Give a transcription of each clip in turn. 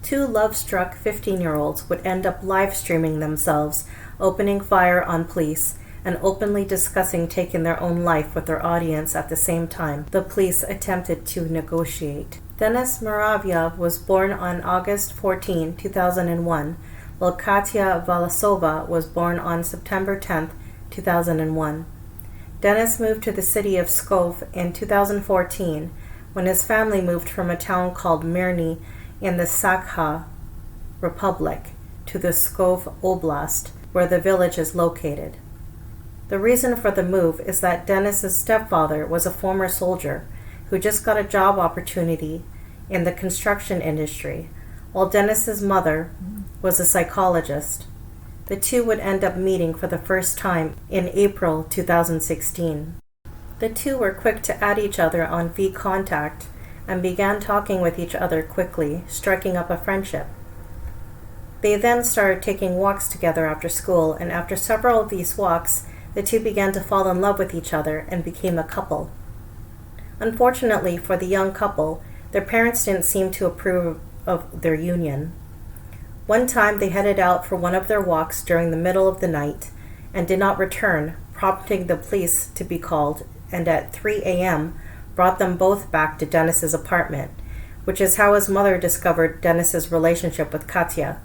Two love-struck 15-year-olds would end up live-streaming themselves, opening fire on police, and openly discussing taking their own life with their audience at the same time the police attempted to negotiate. Denis Moravia was born on August 14, 2001, while Katya Valasova was born on September 10, 2001. Denis moved to the city of Pskov in 2014 when his family moved from a town called Mirny in the Sakha Republic to the Pskov Oblast, where the village is located. The reason for the move is that Denis's stepfather was a former soldier who just got a job opportunity in the construction industry, while Denis's mother was a psychologist. The two would end up meeting for the first time in April 2016. The two were quick to add each other on VKontakte and began talking with each other quickly, striking up a friendship. They then started taking walks together after school, and after several of these walks, the two began to fall in love with each other and became a couple. Unfortunately for the young couple, their parents didn't seem to approve of their union. One time they headed out for one of their walks during the middle of the night and did not return, prompting the police to be called, and at 3 a.m. brought them both back to Denis's apartment, which is how his mother discovered Denis's relationship with Katya.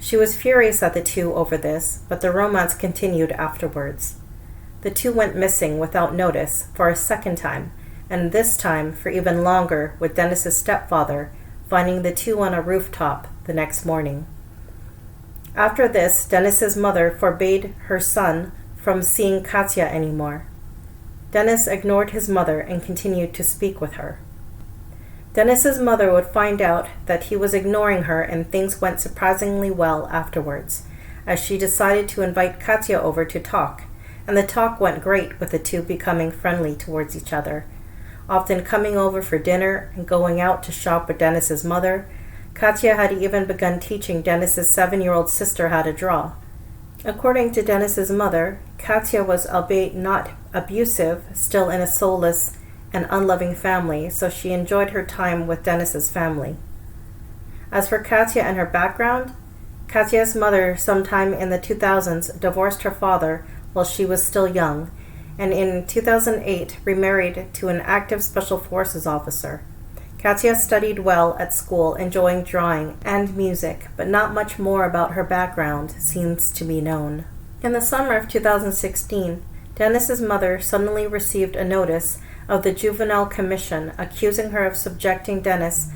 She was furious at the two over this, but the romance continued afterwards. The two went missing without notice for a second time, and this time for even longer, with Denis's stepfather finding the two on a rooftop the next morning. After this, Denis's mother forbade her son from seeing Katya anymore. Denis ignored his mother and continued to speak with her. Denis's mother would find out that he was ignoring her, and things went surprisingly well afterwards, as she decided to invite Katya over to talk, and the talk went great, with the two becoming friendly towards each other, often coming over for dinner and going out to shop with Denis's mother. Katya had even begun teaching Denis's 7-year-old sister how to draw. According to Denis's mother, Katya was, albeit not abusive, still in a soulless and unloving family, so she enjoyed her time with Denis's family. As for Katya and her background, Katya's mother sometime in the 2000s divorced her father while she was still young, and in 2008 remarried to an active Special Forces officer. Katya studied well at school, enjoying drawing and music, but not much more about her background seems to be known. In the summer of 2016, Denis's mother suddenly received a notice of the Juvenile Commission accusing her of subjecting Denis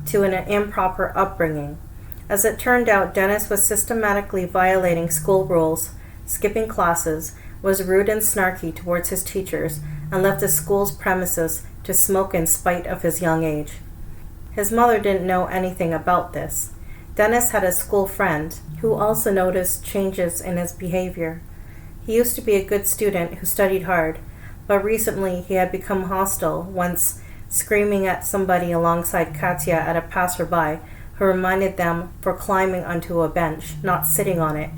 to an improper upbringing. As it turned out, Denis was systematically violating school rules, skipping classes, was rude and snarky towards his teachers, and left the school's premises to smoke in spite of his young age. His mother didn't know anything about this. Denis had a school friend who also noticed changes in his behavior. He used to be a good student who studied hard, but recently he had become hostile, once screaming at somebody alongside Katya at a passerby who reminded them for climbing onto a bench, not sitting on it.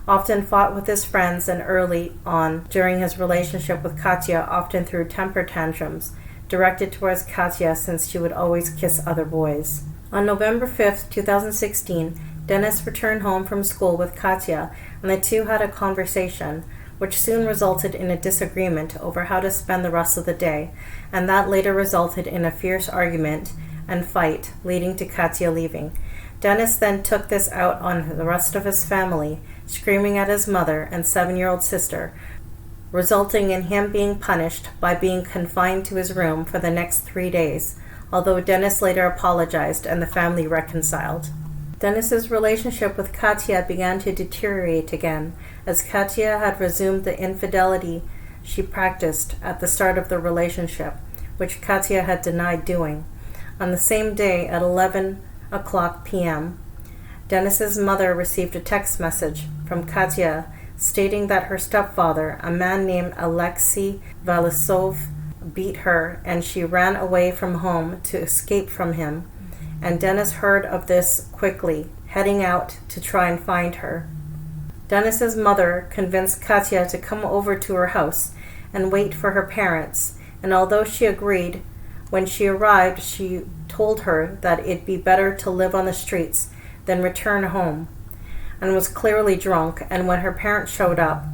Often fought with his friends, and early on during his relationship with Katya often threw temper tantrums directed towards Katya, since she would always kiss other boys. On November 5, 2016, Denis returned home from school with Katya, and the two had a conversation, which soon resulted in a disagreement over how to spend the rest of the day, and that later resulted in a fierce argument and fight, leading to Katya leaving. Denis then took this out on the rest of his family, screaming at his mother and 7-year-old sister, resulting in him being punished by being confined to his room for the next 3 days, although Denis later apologized and the family reconciled. Denis's relationship with Katya began to deteriorate again, as Katya had resumed the infidelity she practiced at the start of the relationship, which Katya had denied doing. On the same day at 11:00 p.m., Denis's mother received a text message from Katya stating that her stepfather, a man named Alexei Valasov, beat her, and she ran away from home to escape from him, and Denis heard of this quickly, heading out to try and find her. Denis's mother convinced Katya to come over to her house and wait for her parents, and although she agreed, when she arrived she told her that it'd be better to live on the streets than return home, and was clearly drunk, and when her parents showed up,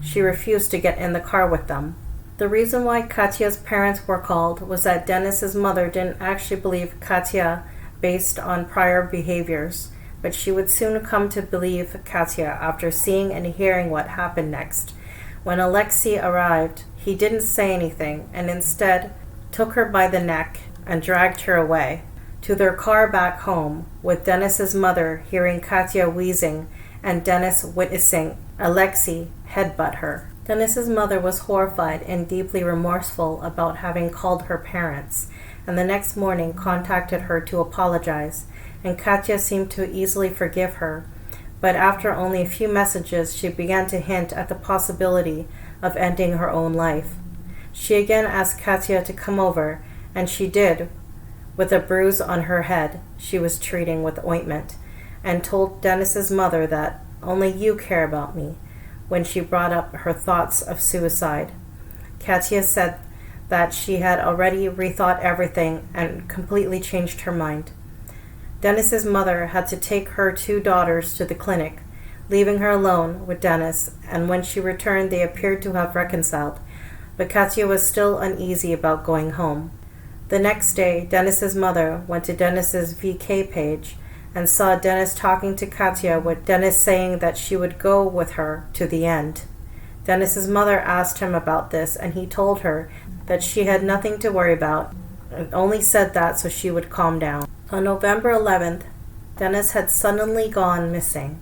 she refused to get in the car with them. The reason why Katya's parents were called was that Denis's mother didn't actually believe Katya based on prior behaviors, but she would soon come to believe Katya after seeing and hearing what happened next. When Alexei arrived, he didn't say anything and instead took her by the neck and dragged her away to their car back home, with Denis's mother hearing Katya wheezing and Denis witnessing Alexei headbutt her. Denis's mother was horrified and deeply remorseful about having called her parents, and the next morning contacted her to apologize, and Katya seemed to easily forgive her. But after only a few messages, she began to hint at the possibility of ending her own life. She again asked Katya to come over, and she did, with a bruise on her head she was treating with ointment, and told Denis's mother that only you care about me when she brought up her thoughts of suicide. Katya said that she had already rethought everything and completely changed her mind. Denis's mother had to take her two daughters to the clinic, leaving her alone with Denis, and when she returned they appeared to have reconciled, but Katya was still uneasy about going home. The next day, Denis's mother went to Denis's VK page and saw Denis talking to Katya, with Denis saying that she would go with her to the end. Denis's mother asked him about this, and he told her that she had nothing to worry about and only said that so she would calm down. On November 11th, Denis had suddenly gone missing.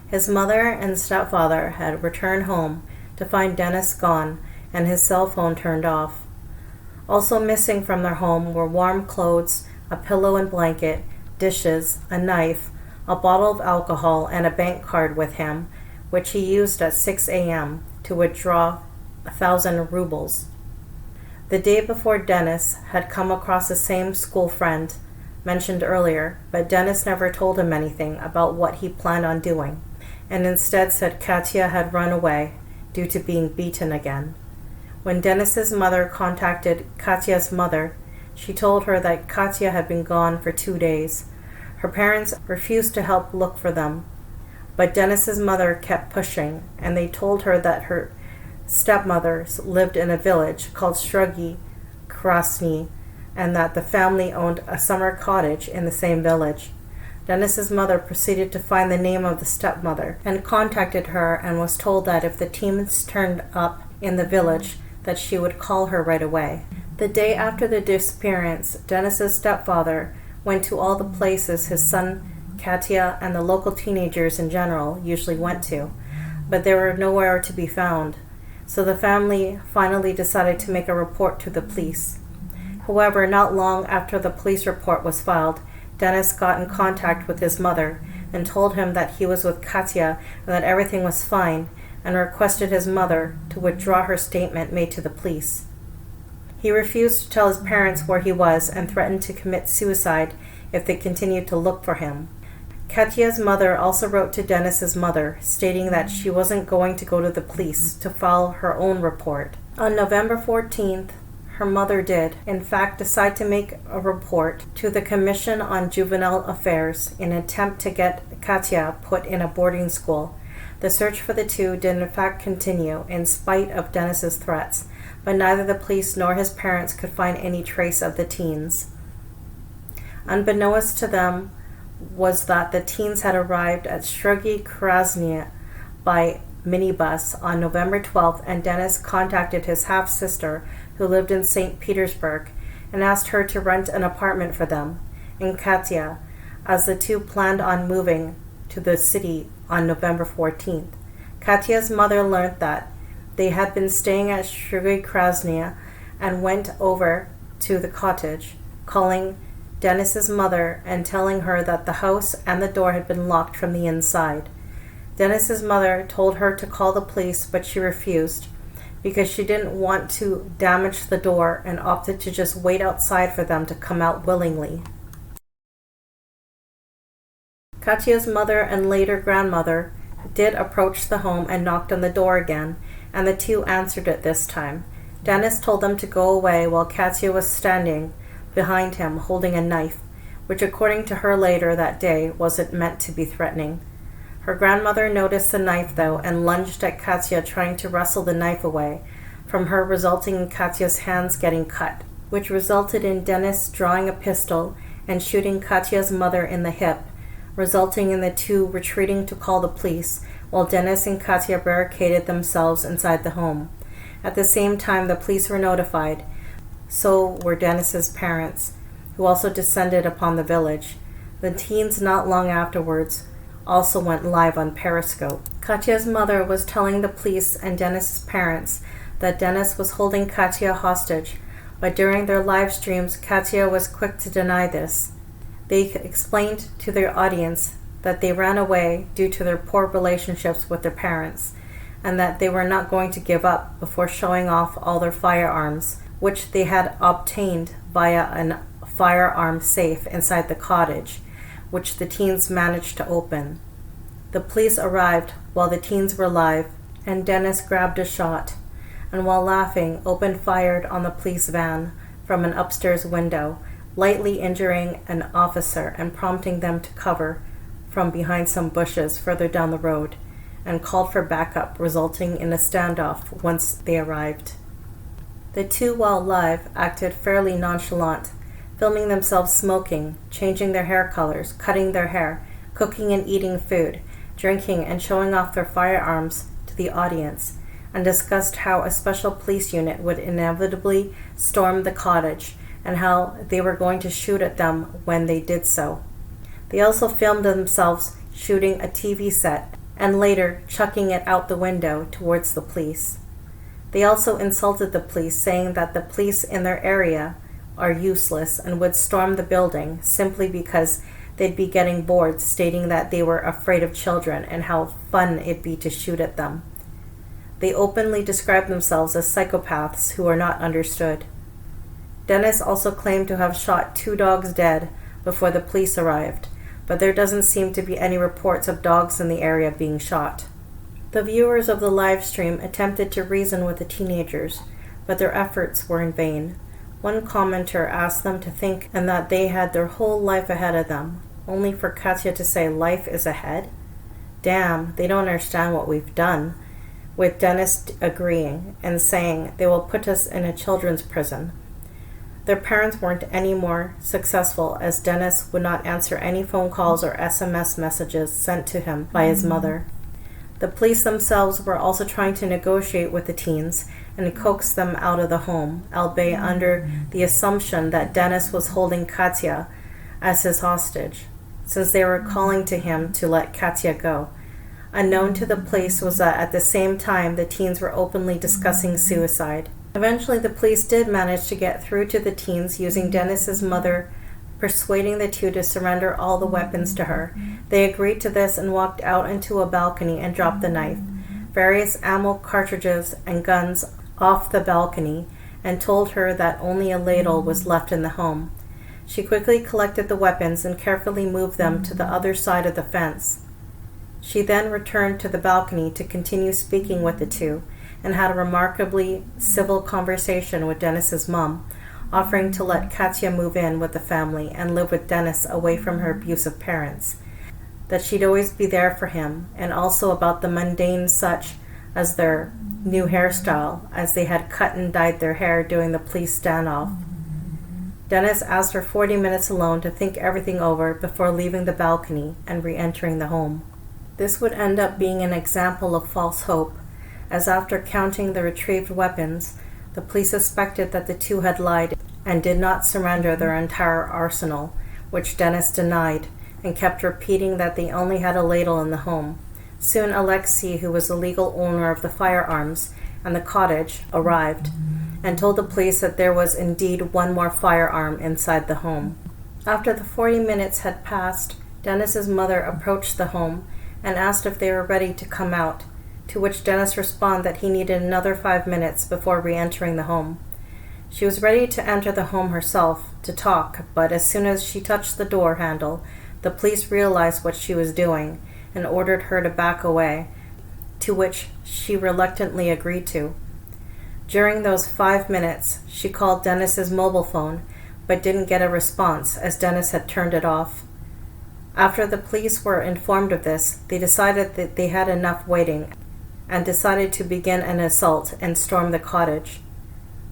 His mother and stepfather had returned home to find Denis gone and his cell phone turned off. Also missing from their home were warm clothes, a pillow and blanket, dishes, a knife, a bottle of alcohol, and a bank card with him, which he used at 6 a.m. to withdraw 1,000 rubles. The day before, Denis had come across the same school friend mentioned earlier, but Denis never told him anything about what he planned on doing, and instead said Katya had run away due to being beaten again. When Denis's mother contacted Katya's mother, she told her that Katya had been gone for 2 days. Her parents refused to help look for them, but Denis's mother kept pushing, and they told her that her stepmothers lived in a village called Shrugi Krasny, and that the family owned a summer cottage in the same village. Denis's mother proceeded to find the name of the stepmother and contacted her, and was told that if the teens turned up in the village, that she would call her right away. The day after the disappearance, Denis's stepfather went to all the places his son Katya and the local teenagers in general usually went to, but they were nowhere to be found. So the family finally decided to make a report to the police. However, not long after the police report was filed, Denis got in contact with his mother and told him that he was with Katya and that everything was fine, and requested his mother to withdraw her statement made to the police. He refused to tell his parents where he was and threatened to commit suicide if they continued to look for him. Katya's mother also wrote to Denis's mother, stating that she wasn't going to go to the police to file her own report. On November 14th, her mother did, in fact, decide to make a report to the Commission on Juvenile Affairs in an attempt to get Katya put in a boarding school. The search for the two did in fact continue in spite of Denis's threats, but neither the police nor his parents could find any trace of the teens. Unbeknownst to them was that the teens had arrived at Shrugi Krasny by minibus on November 12th, and Denis contacted his half-sister who lived in St. Petersburg and asked her to rent an apartment for them and Katya, as the two planned on moving to the city on November 14th. Katya's mother learned that they had been staying at Shrugi Krasny and went over to the cottage, calling Denis's mother and telling her that the house and the door had been locked from the inside. Denis's mother told her to call the police, but she refused because she didn't want to damage the door and opted to just wait outside for them to come out willingly. Katya's mother and later grandmother did approach the home and knocked on the door again, and the two answered it this time. Denis told them to go away while Katya was standing behind him holding a knife, which according to her later that day wasn't meant to be threatening. Her grandmother noticed the knife though and lunged at Katya, trying to wrestle the knife away from her, resulting in Katya's hands getting cut, which resulted in Denis drawing a pistol and shooting Katya's mother in the hip, resulting in the two retreating to call the police, while Denis and Katya barricaded themselves inside the home. At the same time, the police were notified. So were Denis's parents, who also descended upon the village. The teens, not long afterwards, also went live on Periscope. Katya's mother was telling the police and Denis's parents that Denis was holding Katya hostage, but during their live streams, Katya was quick to deny this. They explained to their audience that they ran away due to their poor relationships with their parents, and that they were not going to give up before showing off all their firearms, which they had obtained via a firearm safe inside the cottage, which the teens managed to open. The police arrived while the teens were live, and Denis grabbed a shot, and while laughing, opened fire on the police van from an upstairs window, lightly injuring an officer and prompting them to cover from behind some bushes further down the road, and called for backup, resulting in a standoff once they arrived. The two, while live, acted fairly nonchalant, filming themselves smoking, changing their hair colors, cutting their hair, cooking and eating food, drinking and showing off their firearms to the audience, and discussed how a special police unit would inevitably storm the cottage and how they were going to shoot at them when they did so. They also filmed themselves shooting a TV set and later chucking it out the window towards the police. They also insulted the police, saying that the police in their area are useless and would storm the building simply because they'd be getting bored, stating that they were afraid of children and how fun it'd be to shoot at them. They openly described themselves as psychopaths who are not understood. Denis also claimed to have shot 2 dogs dead before the police arrived, but there doesn't seem to be any reports of dogs in the area being shot. The viewers of the live stream attempted to reason with the teenagers, but their efforts were in vain. One commenter asked them to think and that they had their whole life ahead of them, only for Katya to say life is ahead? Damn, they don't understand what we've done, with Denis agreeing and saying they will put us in a children's prison. Their parents weren't any more successful, as Denis would not answer any phone calls or SMS messages sent to him by his mother. The police themselves were also trying to negotiate with the teens and coax them out of the home, albeit under the assumption that Denis was holding Katya as his hostage, since they were calling to him to let Katya go. Unknown to the police was that at the same time the teens were openly discussing suicide. Eventually the police did manage to get through to the teens, using Denis's mother persuading the two to surrender all the weapons to her. They agreed to this and walked out into a balcony and dropped the knife, various ammo cartridges and guns off the balcony, and told her that only a ladle was left in the home. She quickly collected the weapons and carefully moved them to the other side of the fence. She then returned to the balcony to continue speaking with the two, and had a remarkably civil conversation with Denis's mom, offering to let Katya move in with the family and live with Denis away from her abusive parents, that she'd always be there for him, and also about the mundane such as their new hairstyle, as they had cut and dyed their hair during the police standoff. Denis asked her 40 minutes alone to think everything over before leaving the balcony and re-entering the home. This would end up being an example of false hope, as after counting the retrieved weapons, the police suspected that the two had lied and did not surrender their entire arsenal, which Denis denied, and kept repeating that they only had a ladle in the home. Soon Alexei, who was the legal owner of the firearms and the cottage, arrived and told the police that there was indeed one more firearm inside the home. After the 40 minutes had passed, Denis's mother approached the home and asked if they were ready to come out, to which Denis responded that he needed another 5 minutes before re-entering the home. She was ready to enter the home herself to talk, but as soon as she touched the door handle, the police realized what she was doing and ordered her to back away, to which she reluctantly agreed to. During those 5 minutes, she called Denis's mobile phone, but didn't get a response as Denis had turned it off. After the police were informed of this, they decided that they had enough waiting and decided to begin an assault and storm the cottage.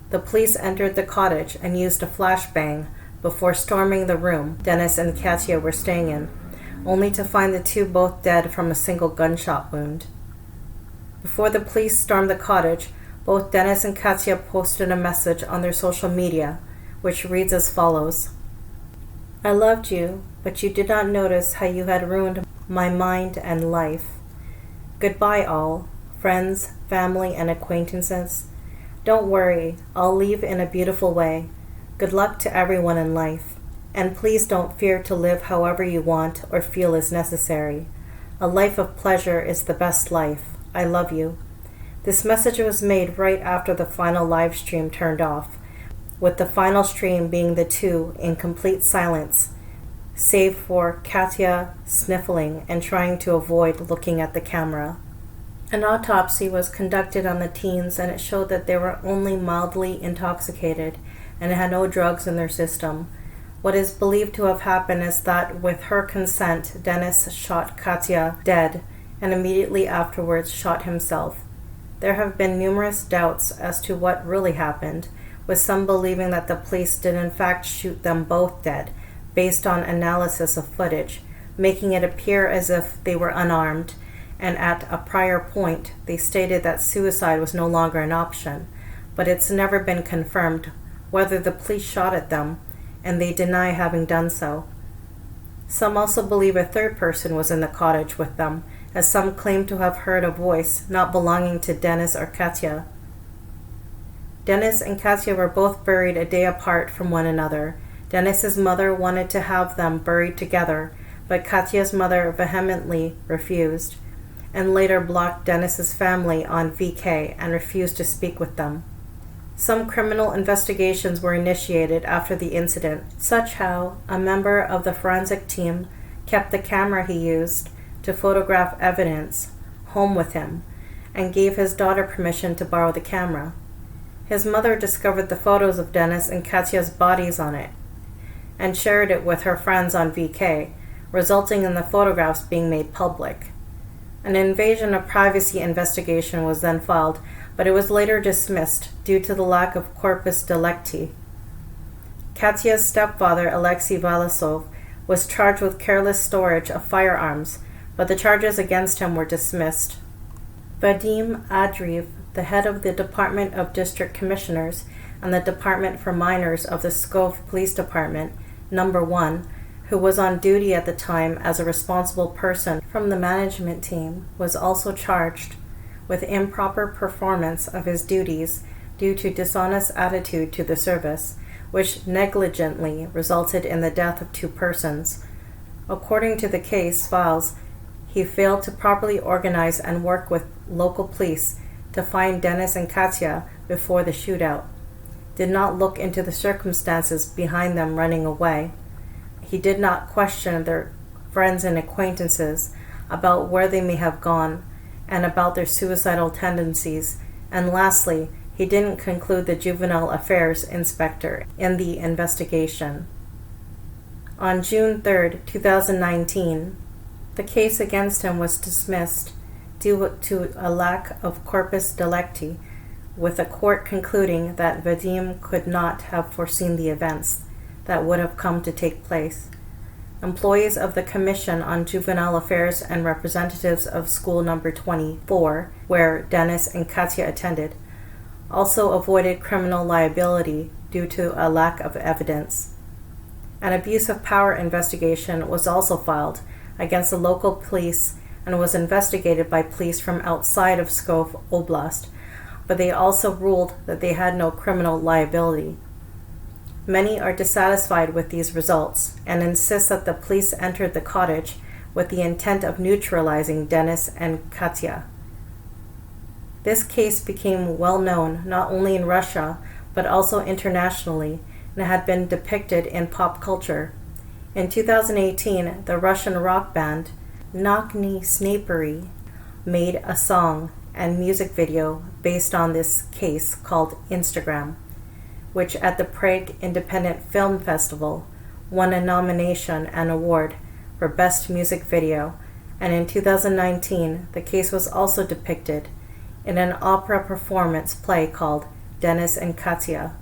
The police entered the cottage and used a flashbang before storming the room Denis and Katya were staying in, only to find the two both dead from a single gunshot wound. Before the police stormed the cottage, both Denis and Katya posted a message on their social media, which reads as follows: "I loved you, but you did not notice how you had ruined my mind and life. Goodbye all, friends, family, and acquaintances. Don't worry, I'll leave in a beautiful way. Good luck to everyone in life. And please don't fear to live however you want or feel is necessary. A life of pleasure is the best life. I love you." This message was made right after the final live stream turned off, with the final stream being the two in complete silence, save for Katya sniffling and trying to avoid looking at the camera. An autopsy was conducted on the teens, and it showed that they were only mildly intoxicated and had no drugs in their system. What is believed to have happened is that with her consent, Denis shot Katya dead and immediately afterwards shot himself. There have been numerous doubts as to what really happened, with some believing that the police did in fact shoot them both dead, based on analysis of footage, making it appear as if they were unarmed, and at a prior point they stated that suicide was no longer an option, but it's never been confirmed whether the police shot at them, and they deny having done so. Some also believe a third person was in the cottage with them, as some claim to have heard a voice not belonging to Denis or Katya. Denis and Katya were both buried a day apart from one another. Denis's mother wanted to have them buried together, but Katya's mother vehemently refused, and later blocked Denis's family on VK and refused to speak with them. Some criminal investigations were initiated after the incident, such how a member of the forensic team kept the camera he used to photograph evidence home with him and gave his daughter permission to borrow the camera. His mother discovered the photos of Denis and Katya's bodies on it and shared it with her friends on VK, resulting in the photographs being made public. An invasion of privacy investigation was then filed, but it was later dismissed due to the lack of corpus delicti. Katya's stepfather, Alexei Valasov, was charged with careless storage of firearms, but the charges against him were dismissed. Vadim Adriv, the head of the Department of District Commissioners and the Department for Minors of the Pskov Police Department, Number 1, who was on duty at the time as a responsible person from the management team, was also charged with improper performance of his duties due to dishonest attitude to the service, which negligently resulted in the death of 2 persons. According to the case files, he failed to properly organize and work with local police to find Denis and Katya before the shootout, did not look into the circumstances behind them running away. He did not question their friends and acquaintances about where they may have gone and about their suicidal tendencies, and lastly, he didn't conclude the juvenile affairs inspector in the investigation. On June 3, 2019, the case against him was dismissed due to a lack of corpus delicti, with the court concluding that Vadim could not have foreseen the events that would have come to take place. Employees of the Commission on Juvenile Affairs and representatives of School Number 24, where Denis and Katya attended, also avoided criminal liability due to a lack of evidence. An abuse of power investigation was also filed against the local police and was investigated by police from outside of Pskov Oblast, but they also ruled that they had no criminal liability. Many are dissatisfied with these results and insist that the police entered the cottage with the intent of neutralizing Denis and Katya. This case became well known not only in Russia but also internationally, and had been depicted in pop culture. In 2018, the Russian rock band Nokny Snapery made a song and music video based on this case called Instagram. which at the Prague Independent Film Festival won a nomination and award for Best Music Video, and in 2019 the case was also depicted in an opera performance play called Denis and Katya.